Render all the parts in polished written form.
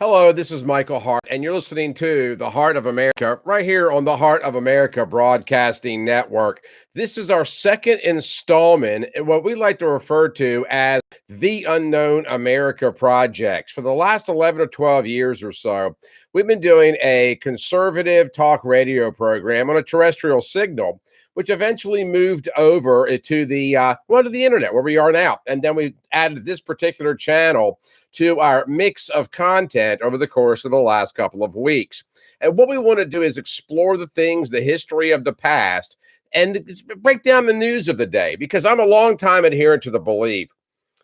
Hello, this is Michael Hart, and you're listening to The Heart of America right here on the Heart of America Broadcasting Network. This is our second installment in what we like to refer to as the Unknown America Projects. For the last 11 or 12 years or so, we've been doing a conservative talk radio program on a terrestrial signal, which eventually moved over to to the internet where we are now. And then we added this particular channel to our mix of content over the course of the last couple of weeks. And what we want to do is explore the things, the history of the past, and break down the news of the day, because I'm a longtime adherent to the belief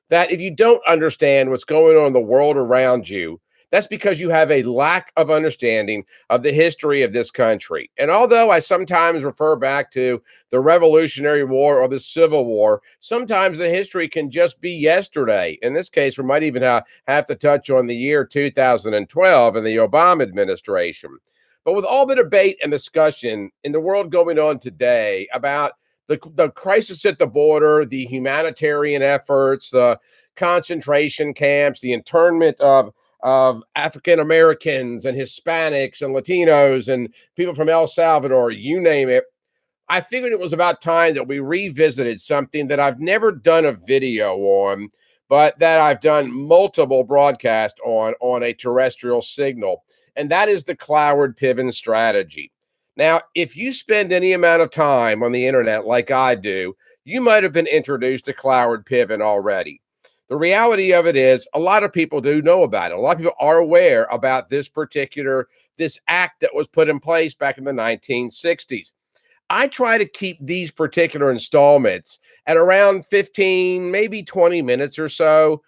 that if you don't understand what's going on in the world around you, that's because you have a lack of understanding of the history of this country. And although I sometimes refer back to the Revolutionary War or the Civil War, sometimes the history can just be yesterday. In this case, we might even have to touch on the year 2012 and the Obama administration. But with all the debate and discussion in the world going on today about the crisis at the border, the humanitarian efforts, the concentration camps, the internment of African Americans and Hispanics and Latinos and people from El Salvador, you name it, I figured it was about time that we revisited something that I've never done a video on, but that I've done multiple broadcasts on a terrestrial signal, and that is the Cloward-Piven strategy. Now, if you spend any amount of time on the internet like I do, you might have been introduced to Cloward-Piven already. The reality of it is a lot of people do know about it. A lot of people are aware about this act that was put in place back in the 1960s. I try to keep these particular installments at around 15, maybe 20 minutes or so.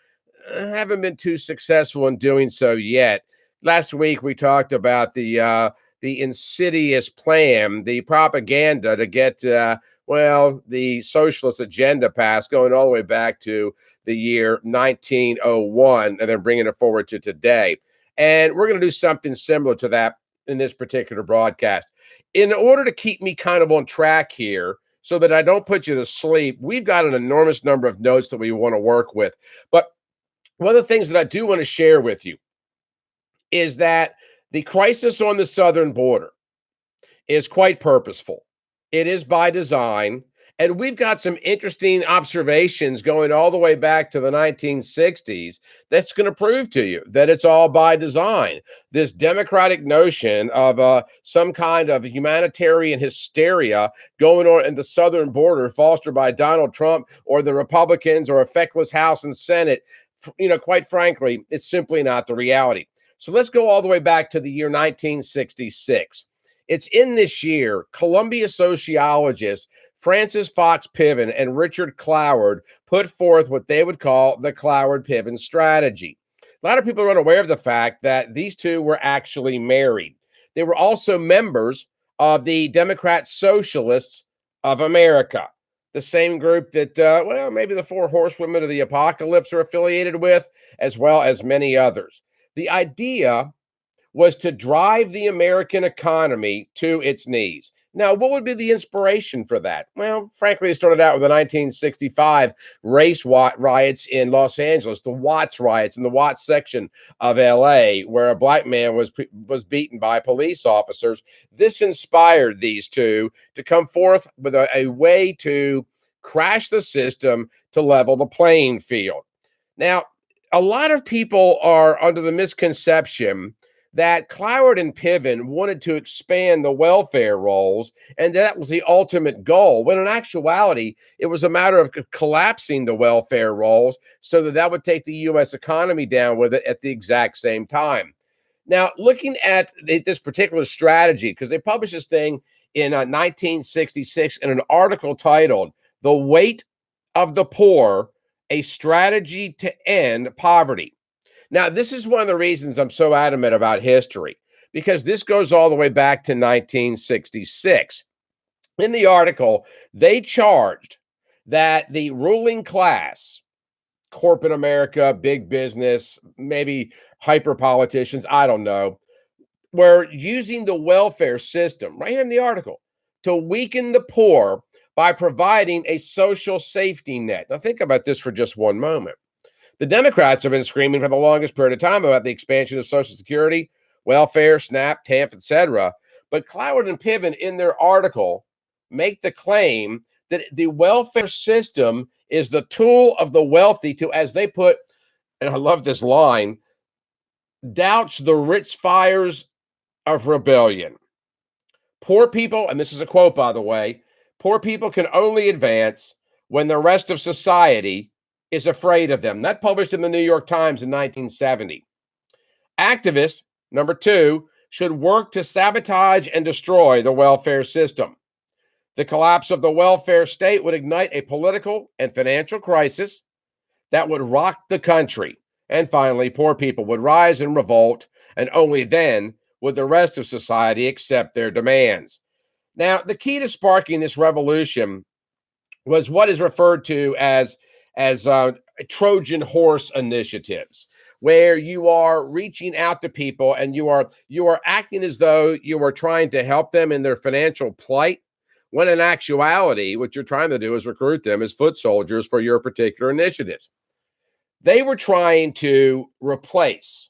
I haven't been too successful in doing so yet. Last week we talked about the insidious plan, the propaganda to get the socialist agenda passed, going all the way back to the year 1901, and then bringing it forward to today. And we're going to do something similar to that in this particular broadcast. In order to keep me kind of on track here, so that I don't put you to sleep, we've got an enormous number of notes that we want to work with. But one of the things that I do want to share with you is that the crisis on the southern border is quite purposeful. It is by design. And we've got some interesting observations going all the way back to the 1960s that's going to prove to you that it's all by design. This democratic notion of some kind of humanitarian hysteria going on in the southern border, fostered by Donald Trump or the Republicans or a feckless House and Senate, quite frankly, it's simply not the reality. So let's go all the way back to the year 1966. It's in this year, Columbia sociologists Francis Fox Piven and Richard Cloward put forth what they would call the Cloward-Piven strategy. A lot of people are unaware of the fact that these two were actually married. They were also members of the Democrat Socialists of America, the same group that, maybe the Four Horsewomen of the Apocalypse are affiliated with, as well as many others. The idea was to drive the American economy to its knees. Now, what would be the inspiration for that? Well, frankly, it started out with the 1965 race riots in Los Angeles, the Watts riots in the Watts section of LA, where a black man was beaten by police officers. This inspired these two to come forth with a way to crash the system to level the playing field. Now, a lot of people are under the misconception that Cloward and Piven wanted to expand the welfare rolls, and that was the ultimate goal, when in actuality, it was a matter of collapsing the welfare rolls so that would take the U.S. economy down with it at the exact same time. Now, looking at this particular strategy, because they published this thing in 1966 in an article titled, "The Weight of the Poor, a Strategy to End Poverty." Now, this is one of the reasons I'm so adamant about history, because this goes all the way back to 1966. In the article, they charged that the ruling class, corporate America, big business, maybe hyper politicians, I don't know, were using the welfare system, right here in the article, to weaken the poor by providing a social safety net. Now, think about this for just one moment. The Democrats have been screaming for the longest period of time about the expansion of Social Security, welfare, SNAP, TANF, etc. But Cloward and Piven, in their article, make the claim that the welfare system is the tool of the wealthy to, as they put, and I love this line, douch the rich fires of rebellion. Poor people, and this is a quote, by the way, poor people can only advance when the rest of society is afraid of them. That published in the New York Times in 1970. Activists, number two, should work to sabotage and destroy the welfare system. The collapse of the welfare state would ignite a political and financial crisis that would rock the country. And finally, poor people would rise and revolt, and only then would the rest of society accept their demands. Now, the key to sparking this revolution was what is referred to as Trojan horse initiatives, where you are reaching out to people and you are acting as though you are trying to help them in their financial plight, when in actuality, what you're trying to do is recruit them as foot soldiers for your particular initiatives. They were trying to replace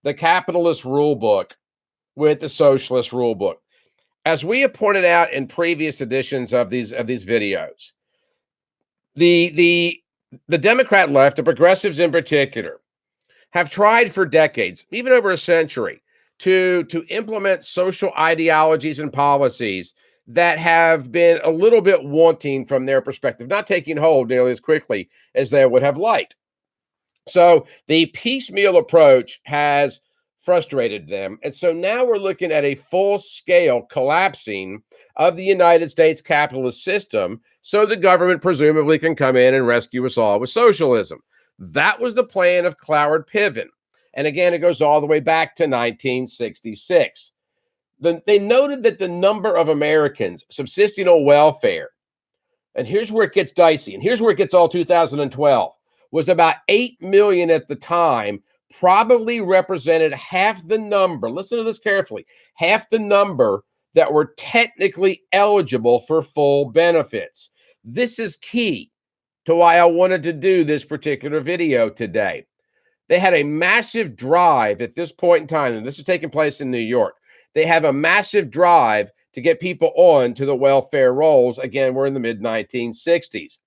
the capitalist rule book with the socialist rule book. As we have pointed out in previous editions of these videos, the Democrat left, the progressives in particular, have tried for decades, even over a century, to implement social ideologies and policies that have been a little bit wanting from their perspective, not taking hold nearly as quickly as they would have liked. So the piecemeal approach has frustrated them. And so now we're looking at a full-scale collapsing of the United States capitalist system so the government presumably can come in and rescue us all with socialism. That was the plan of Cloward-Piven. And again, it goes all the way back to 1966. They noted that the number of Americans subsisting on welfare, and here's where it gets dicey, and here's where it gets all 2012, was about 8 million at the time, probably represented half the number, listen to this carefully, half the number that were technically eligible for full benefits. This is key to why I wanted to do this particular video today. They had a massive drive at this point in time, and this is taking place in New York. They have a massive drive to get people on to the welfare rolls. Again, we're in the mid-1960s.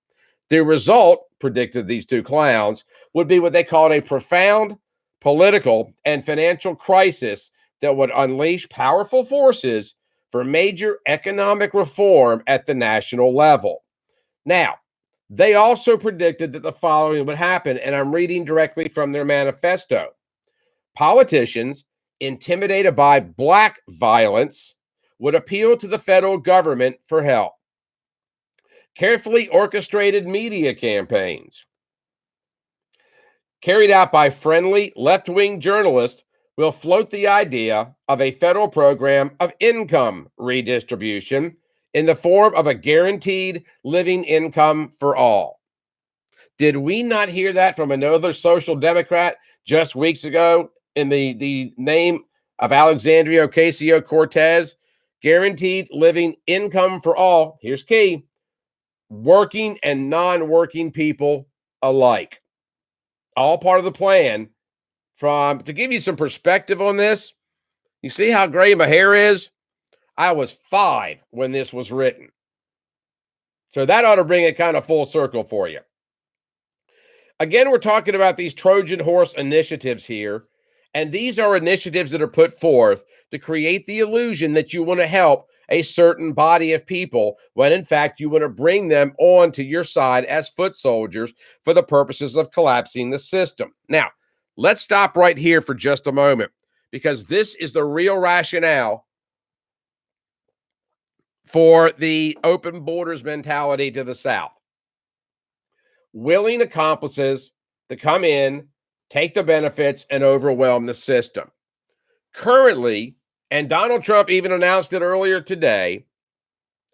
The result, predicted these two clowns, would be what they called a profound political and financial crisis that would unleash powerful forces for major economic reform at the national level. Now, they also predicted that the following would happen, and I'm reading directly from their manifesto. Politicians, intimidated by black violence, would appeal to the federal government for help. Carefully orchestrated media campaigns carried out by friendly left-wing journalists will float the idea of a federal program of income redistribution in the form of a guaranteed living income for all. Did we not hear that from another social democrat just weeks ago in the name of Alexandria Ocasio-Cortez? Guaranteed living income for all. Here's key: working and non-working people alike. All part of the plan. To give you some perspective on this, you see how gray my hair is? I was 5 when this was written. So that ought to bring it kind of full circle for you. Again, we're talking about these Trojan horse initiatives here, and these are initiatives that are put forth to create the illusion that you want to help a certain body of people, when in fact you want to bring them on to your side as foot soldiers for the purposes of collapsing the system. Now, let's stop right here for just a moment, because this is the real rationale for the open borders mentality to the South. Willing accomplices to come in, take the benefits, and overwhelm the system. Currently, and Donald Trump even announced it earlier today,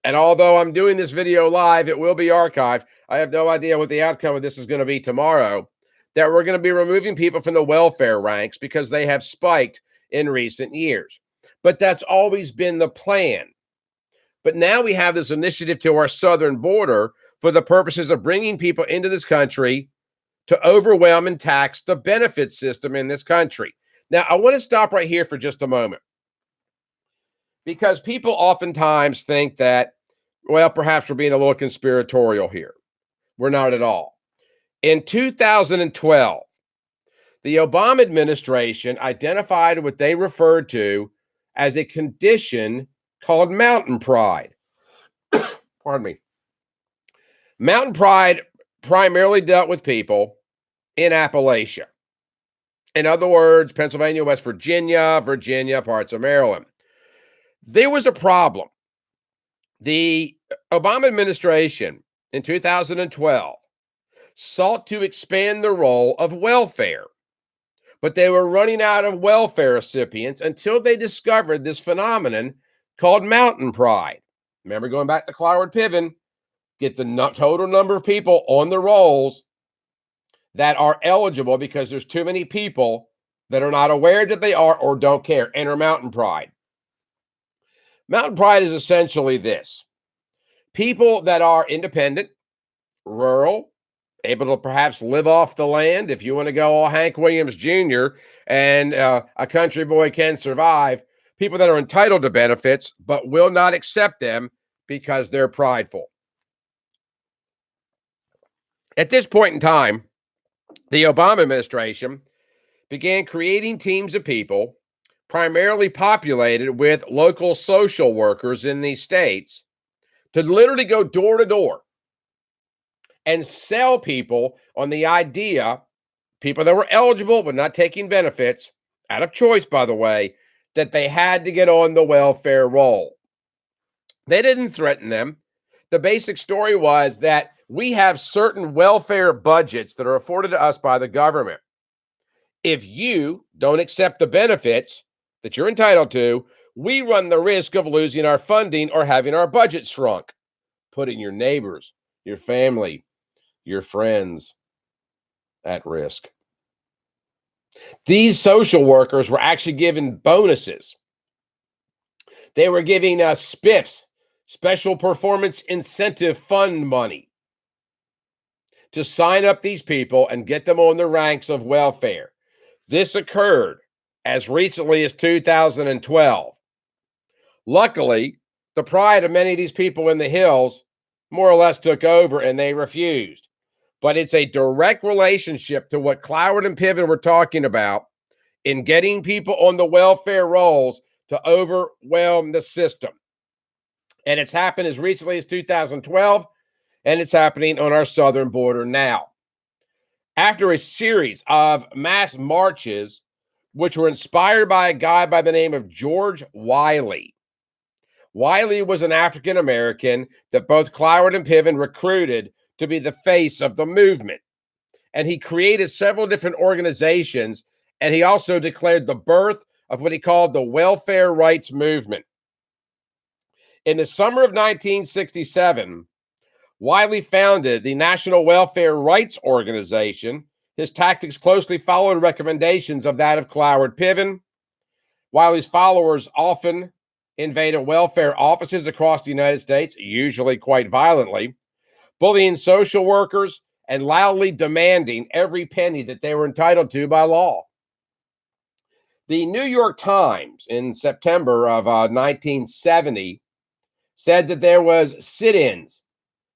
and although I'm doing this video live, it will be archived. I have no idea what the outcome of this is going to be tomorrow, that we're going to be removing people from the welfare ranks because they have spiked in recent years. But that's always been the plan. But now we have this initiative to our southern border for the purposes of bringing people into this country to overwhelm and tax the benefit system in this country. Now, I want to stop right here for just a moment because people oftentimes think that, well, perhaps we're being a little conspiratorial here. We're not at all. In 2012, the Obama administration identified what they referred to as a condition called mountain pride. Pardon me. Mountain pride primarily dealt with people in Appalachia. In other words, Pennsylvania, West Virginia, parts of Maryland. There was a problem. The Obama administration in 2012 sought to expand the role of welfare, but they were running out of welfare recipients until they discovered this phenomenon called mountain pride. Remember going back to Cloward-Piven, get the total number of people on the rolls that are eligible because there's too many people that are not aware that they are or don't care. Enter mountain pride. Mountain pride is essentially this: people that are independent, rural, able to perhaps live off the land. If you want to go all Hank Williams Jr. and a country boy can survive, people that are entitled to benefits but will not accept them because they're prideful. At this point in time, the Obama administration began creating teams of people primarily populated with local social workers in these states to literally go door to door and sell people on the idea, people that were eligible but not taking benefits, out of choice, by the way, that they had to get on the welfare roll. They didn't threaten them. The basic story was that we have certain welfare budgets that are afforded to us by the government. If you don't accept the benefits that you're entitled to, we run the risk of losing our funding or having our budget shrunk, putting your neighbors, your family, your friends at risk. These social workers were actually given bonuses. They were giving SPIFs, special performance incentive fund money, to sign up these people and get them on the ranks of welfare. This occurred as recently as 2012. Luckily, the pride of many of these people in the hills more or less took over and they refused. But it's a direct relationship to what Cloward and Piven were talking about in getting people on the welfare rolls to overwhelm the system. And it's happened as recently as 2012, and it's happening on our southern border now. After a series of mass marches, which were inspired by a guy by the name of George Wiley. Wiley was an African American that both Cloward and Piven recruited to be the face of the movement. And he created several different organizations, and he also declared the birth of what he called the welfare rights movement. In the summer of 1967, Wiley founded the National Welfare Rights Organization. His tactics closely followed recommendations of that of Cloward-Piven. Wiley's followers often invaded welfare offices across the United States, usually quite violently, bullying social workers and loudly demanding every penny that they were entitled to by law. The New York Times in September of 1970 said that there was sit-ins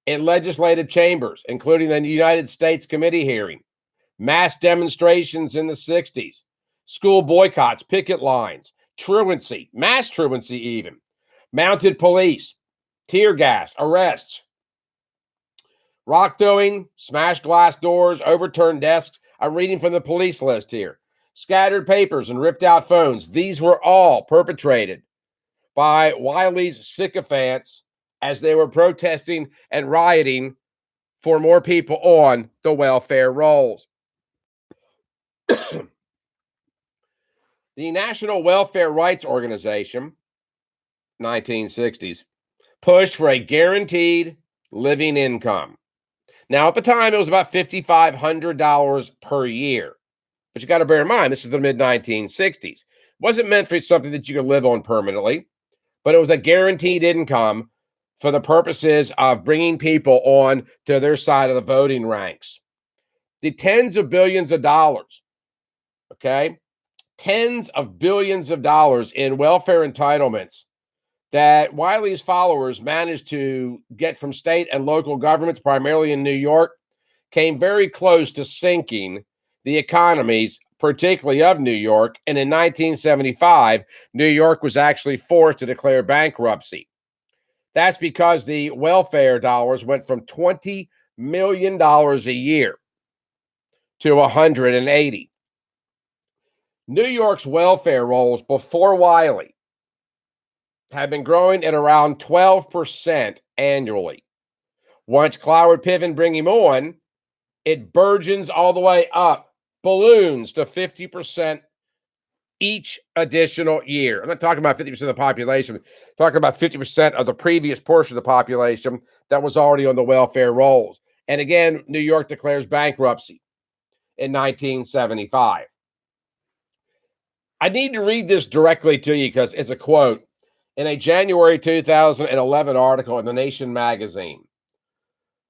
in legislative chambers, including the United States committee hearing, mass demonstrations in the 60s, school boycotts, picket lines, truancy, mass truancy even, mounted police, tear gas, arrests, rock throwing, smashed glass doors, overturned desks. I'm reading from the police list here. Scattered papers and ripped out phones. These were all perpetrated by Wiley's sycophants as they were protesting and rioting for more people on the welfare rolls. The National Welfare Rights Organization, 1960s, pushed for a guaranteed living income. Now, at the time, it was about $5,500 per year. But you got to bear in mind, this is the mid-1960s. It wasn't meant for something that you could live on permanently, but it was a guaranteed income for the purposes of bringing people on to their side of the voting ranks. the tens of billions of dollars, okay? Tens of billions of dollars in welfare entitlements that Wiley's followers managed to get from state and local governments, primarily in New York, came very close to sinking the economies, particularly of New York. And in 1975, New York was actually forced to declare bankruptcy. That's because the welfare dollars went from $20 million a year to 180. New York's welfare rolls before Wiley have been growing at around 12% annually. Once Cloward-Piven bring him on, it burgeons all the way up, balloons to 50% each additional year. I'm not talking about 50% of the population. I'm talking about 50% of the previous portion of the population that was already on the welfare rolls. And again, New York declares bankruptcy in 1975. I need to read this directly to you because it's a quote in a January 2011 article in The Nation magazine.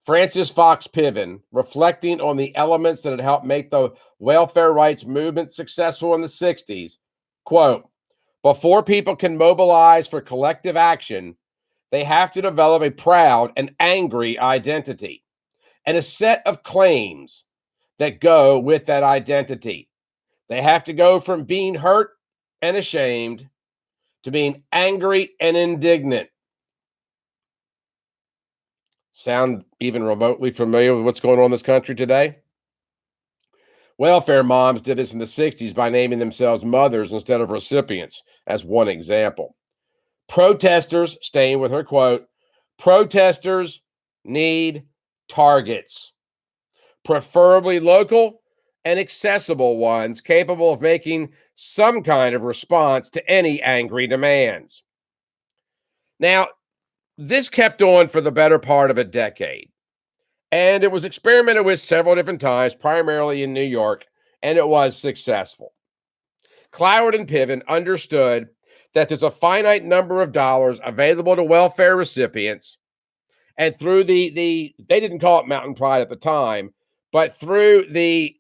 Francis Fox Piven, reflecting on the elements that had helped make the welfare rights movement successful in the 60s, quote, before people can mobilize for collective action, they have to develop a proud and angry identity and a set of claims that go with that identity. They have to go from being hurt and ashamed to being angry and indignant. Sound even remotely familiar with what's going on in this country today? Welfare moms did this in the 60s by naming themselves mothers instead of recipients, as one example. Protesters, staying with her quote, protesters need targets, preferably local and accessible ones capable of making some kind of response to any angry demands. Now, this kept on for the better part of a decade, and it was experimented with several different times, primarily in New York, and it was successful. Cloward and Piven understood that there's a finite number of dollars available to welfare recipients, and through they didn't call it Mountain Pride at the time, but through the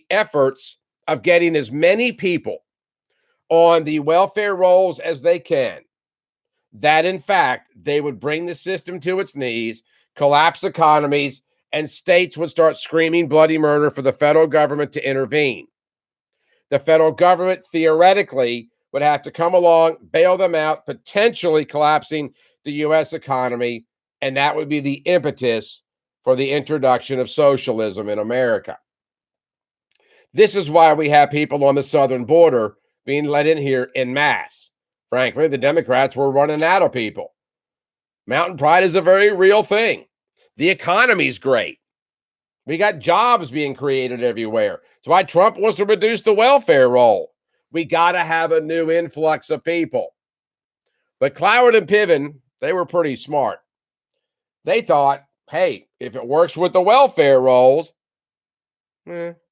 efforts of getting as many people on the welfare rolls as they can, that in fact they would bring the system to its knees, collapse economies, and states would start screaming bloody murder for the federal government to intervene. The federal government theoretically would have to come along, bail them out, potentially collapsing the U.S. economy, and that would be the impetus for the introduction of socialism in America. This is why we have people on the southern border being let in here en masse. Frankly, the Democrats were running out of people. Mountain Pride is a very real thing. The economy's great. We got jobs being created everywhere. That's why Trump wants to reduce the welfare roll. We got to have a new influx of people. But Cloward and Piven, they were pretty smart. They thought, hey, if it works with the welfare rolls,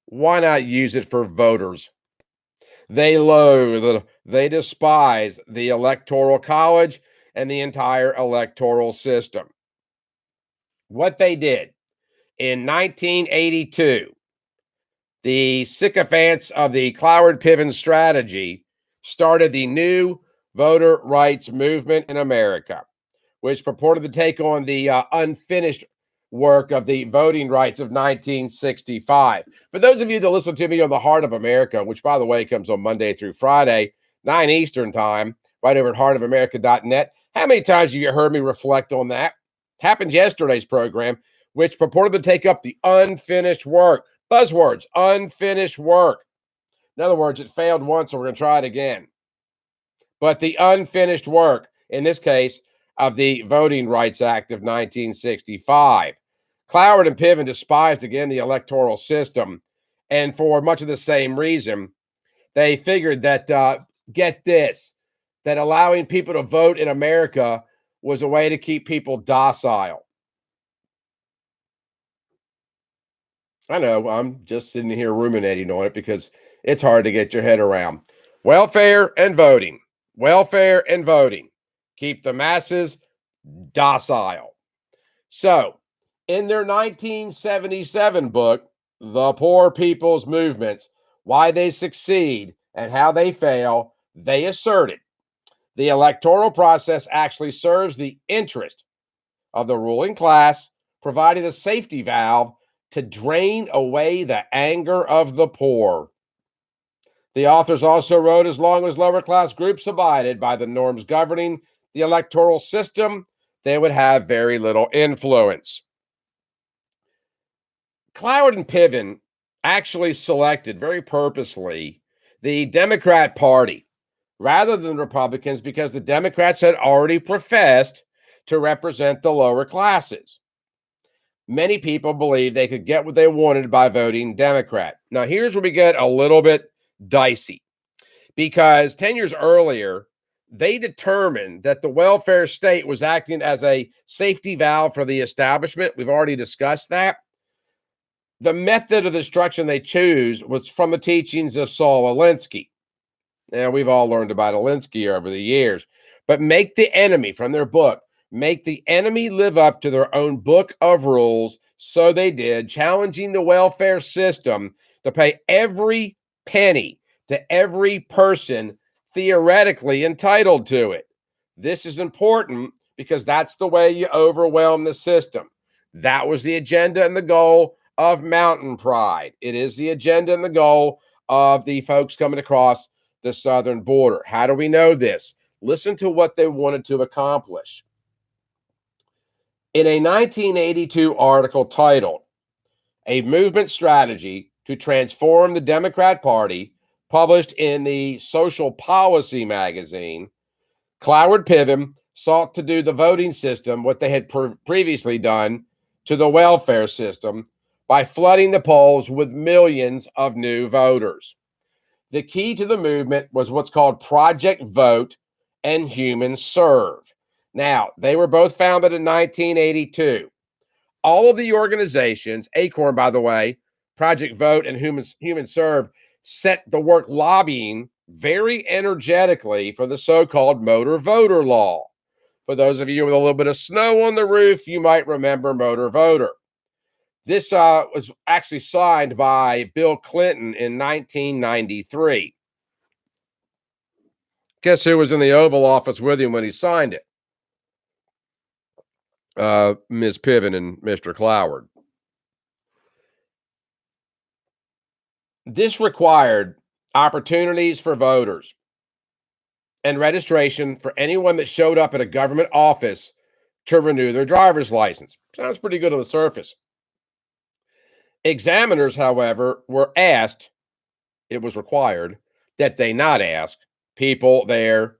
why not use it for voters? They loathe, they despise the Electoral College and the entire electoral system. What they did in 1982, the sycophants of the Cloward-Piven strategy started the new voter rights movement in America, which purported to take on the unfinished work of the voting rights of 1965. For those of you that listen to me on the Heart of America, which, by the way, comes on Monday through Friday, 9 Eastern time, right over at heartofamerica.net, how many times have you heard me reflect on that? Happened yesterday's program, which purported to take up the unfinished work. Buzzwords, unfinished work. In other words, it failed once, so we're going to try it again. But the unfinished work, in this case, of the Voting Rights Act of 1965. Cloward and Piven despised, again, the electoral system. And for much of the same reason, they figured that, get this, that allowing people to vote in America was a way to keep people docile. I know, I'm just sitting here ruminating on it because it's hard to get your head around. Welfare and voting. Welfare and voting. Keep the masses docile. So, in their 1977 book, the poor people's movements, why they succeed and how they fail, they asserted the electoral process actually serves the interest of the ruling class, providing a safety valve to drain away the anger of the poor. The authors also wrote as long as lower class groups abided by the norms governing the electoral system, they would have very little influence. Cloward and Piven actually selected very purposely the Democrat Party rather than Republicans because the Democrats had already professed to represent the lower classes. Many people believed they could get what they wanted by voting Democrat. Now, here's where we get a little bit dicey because 10 years earlier, they determined that the welfare state was acting as a safety valve for the establishment. We've already discussed that. The method of destruction they chose was from the teachings of Saul Alinsky. Now, we've all learned about Alinsky over the years, but make the enemy, from their book, make the enemy live up to their own book of rules. So they did, challenging the welfare system to pay every penny to every person theoretically entitled to it. This is important because that's the way you overwhelm the system. That was the agenda and the goal of Mountain Pride. It is the agenda and the goal of the folks coming across the southern border. How do we know this? Listen to what they wanted to accomplish. In a 1982 article titled, "A Movement Strategy to Transform the Democrat Party," published in the Social Policy magazine, Cloward-Piven sought to do the voting system what they had previously done to the welfare system by flooding the polls with millions of new voters. The key to the movement was what's called Project Vote and Human Serve. Now, they were both founded in 1982. All of the organizations, Acorn, by the way, Project Vote and Human Serve, set the work lobbying very energetically for the so-called motor voter law. For those of you with a little bit of snow on the roof, you might remember motor voter. This was actually signed by Bill Clinton in 1993. Guess who was in the Oval Office with him when he signed it? Ms. Piven and Mr. Cloward. This required opportunities for voters and registration for anyone that showed up at a government office to renew their driver's license. Sounds pretty good on the surface. Examiners, however, were asked, it was required, that they not ask people their,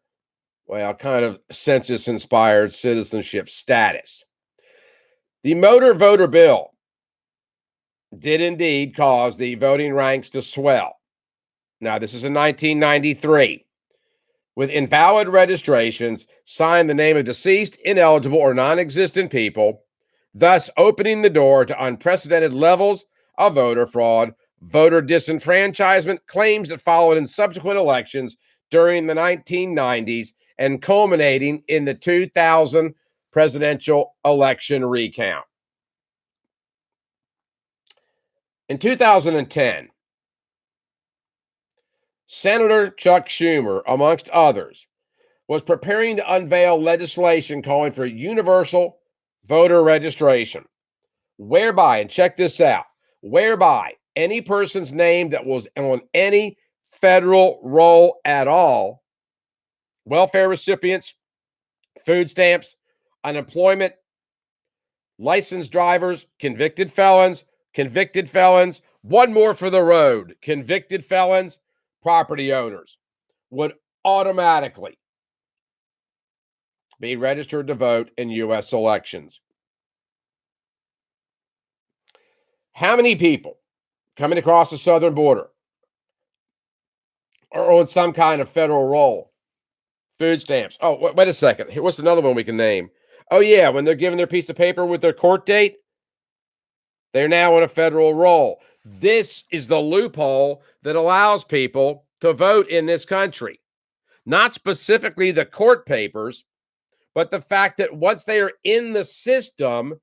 well, kind of census-inspired citizenship status. The motor voter bill did indeed cause the voting ranks to swell. Now, this is in 1993. With invalid registrations, signed the name of deceased, ineligible, or non-existent people, thus opening the door to unprecedented levels of voter fraud, voter disenfranchisement, claims that followed in subsequent elections during the 1990s and culminating in the 2000 presidential election recount. In 2010, Senator Chuck Schumer, amongst others, was preparing to unveil legislation calling for universal voter registration, whereby, and check this out, whereby any person's name that was on any federal roll at all, welfare recipients, food stamps, unemployment, licensed drivers, convicted felons, one more for the road, convicted felons, property owners, would automatically be registered to vote in U.S. elections. How many people coming across the southern border are on some kind of federal roll? Food stamps. Oh, wait a second. What's another one we can name? Oh, yeah, when they're given their piece of paper with their court date, they're now on a federal roll. This is the loophole that allows people to vote in this country. Not specifically the court papers, but the fact that once they are in the system,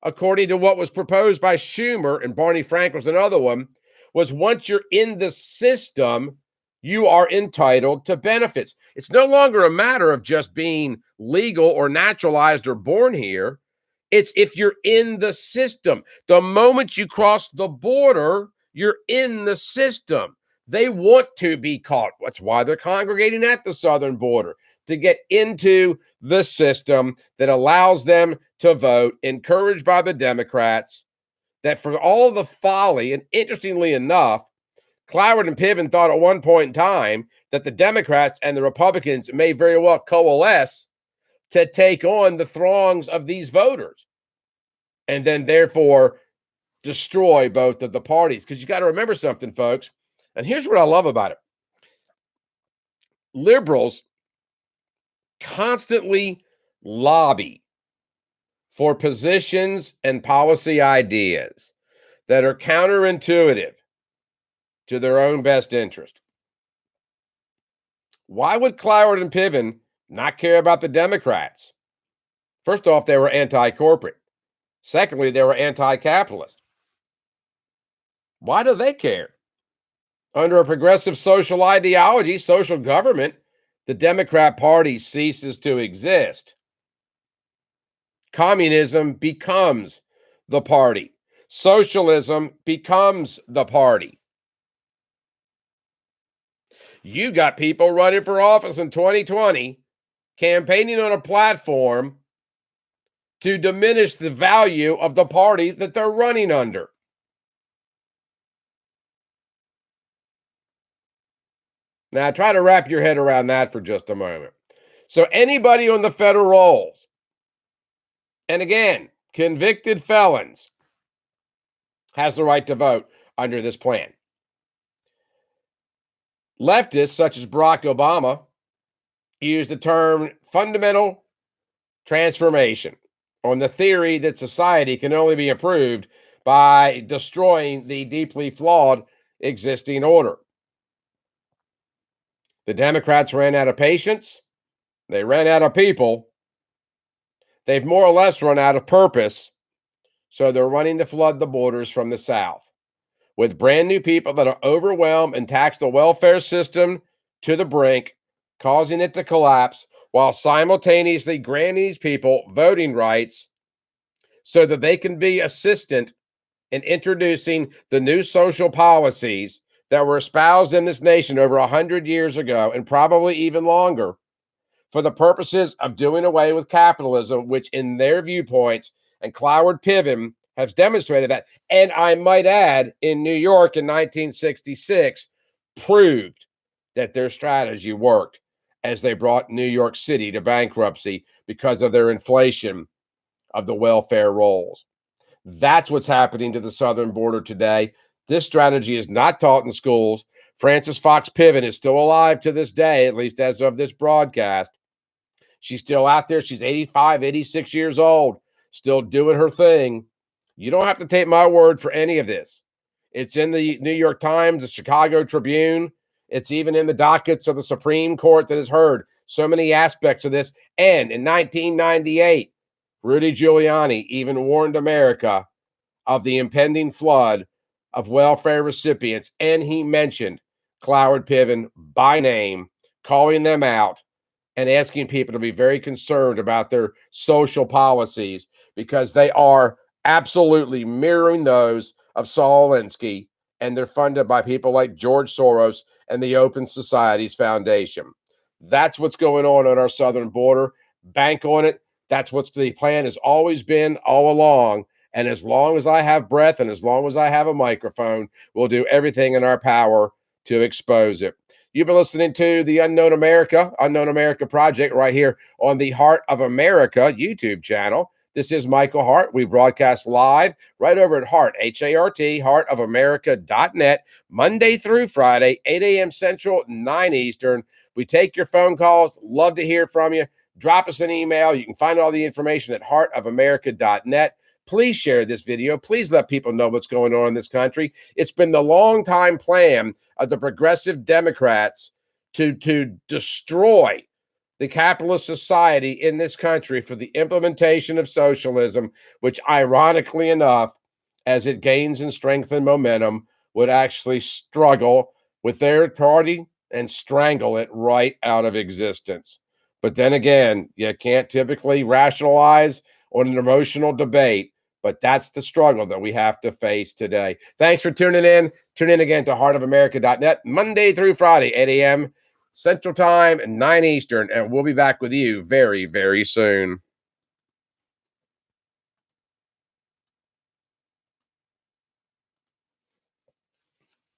according to what was proposed by Schumer, and Barney Frank was another one, was once you're in the system, you are entitled to benefits. It's no longer a matter of just being legal or naturalized or born here. It's if you're in the system. The moment you cross the border, you're in the system. They want to be caught. That's why they're congregating at the southern border, to get into the system that allows them to vote, encouraged by the Democrats, that for all the folly, and interestingly enough, Cloward and Piven thought at one point in time that the Democrats and the Republicans may very well coalesce to take on the throngs of these voters and then therefore destroy both of the parties. Because you got to remember something, folks. And here's what I love about it. Liberals constantly lobby for positions and policy ideas that are counterintuitive to their own best interest. Why would Cloward and Piven not care about the Democrats? First off, they were anti-corporate. Secondly, they were anti-capitalist. Why do they care? Under a progressive social ideology, social government, the Democrat Party ceases to exist. Communism becomes the party. Socialism becomes the party. You got people running for office in 2020, campaigning on a platform to diminish the value of the party that they're running under. Now, try to wrap your head around that for just a moment. So anybody on the federal rolls, and again, convicted felons, has the right to vote under this plan. Leftists, such as Barack Obama, use the term fundamental transformation on the theory that society can only be improved by destroying the deeply flawed existing order. The Democrats ran out of patience. They ran out of people. They've more or less run out of purpose. So they're running to flood the borders from the South with brand new people that are overwhelmed and tax the welfare system to the brink, causing it to collapse, while simultaneously granting these people voting rights so that they can be assistant in introducing the new social policies that were espoused in this nation over 100 years ago, and probably even longer, for the purposes of doing away with capitalism, which in their viewpoints, and Cloward-Piven has demonstrated that, and I might add, in New York in 1966, proved that their strategy worked as they brought New York City to bankruptcy because of their inflation of the welfare rolls. That's what's happening to the southern border today. This strategy is not taught in schools. Frances Fox Piven is still alive to this day, at least as of this broadcast. She's still out there. She's 85, 86 years old, still doing her thing. You don't have to take my word for any of this. It's in the New York Times, the Chicago Tribune. It's even in the dockets of the Supreme Court that has heard so many aspects of this. And in 1998, Rudy Giuliani even warned America of the impending flood of welfare recipients. And he mentioned Cloward-Piven by name, calling them out and asking people to be very concerned about their social policies, because they are absolutely mirroring those of Saul Alinsky, and they're funded by people like George Soros and the Open Societies Foundation. That's what's going on our southern border. Bank on it. That's what the plan has always been all along. And as long as I have breath and as long as I have a microphone, we'll do everything in our power to expose it. You've been listening to the Unknown America Project right here on the Heart of America YouTube channel. This is Michael Hart. We broadcast live right over at Heart, H-A-R-T, heartofamerica.net, Monday through Friday, 8 a.m. Central, 9 Eastern. We take your phone calls. Love to hear from you. Drop us an email. You can find all the information at heartofamerica.net. Please share this video. Please let people know what's going on in this country. It's been the long-time plan of the progressive Democrats to destroy the capitalist society in this country for the implementation of socialism, which ironically enough, as it gains in strength and momentum, would actually struggle with their party and strangle it right out of existence. But then again, you can't typically rationalize on an emotional debate, but that's the struggle that we have to face today. Thanks for tuning in. Tune in again to heartofamerica.net Monday through Friday, 8 a.m. Central Time and 9 Eastern, and we'll be back with you very, very soon.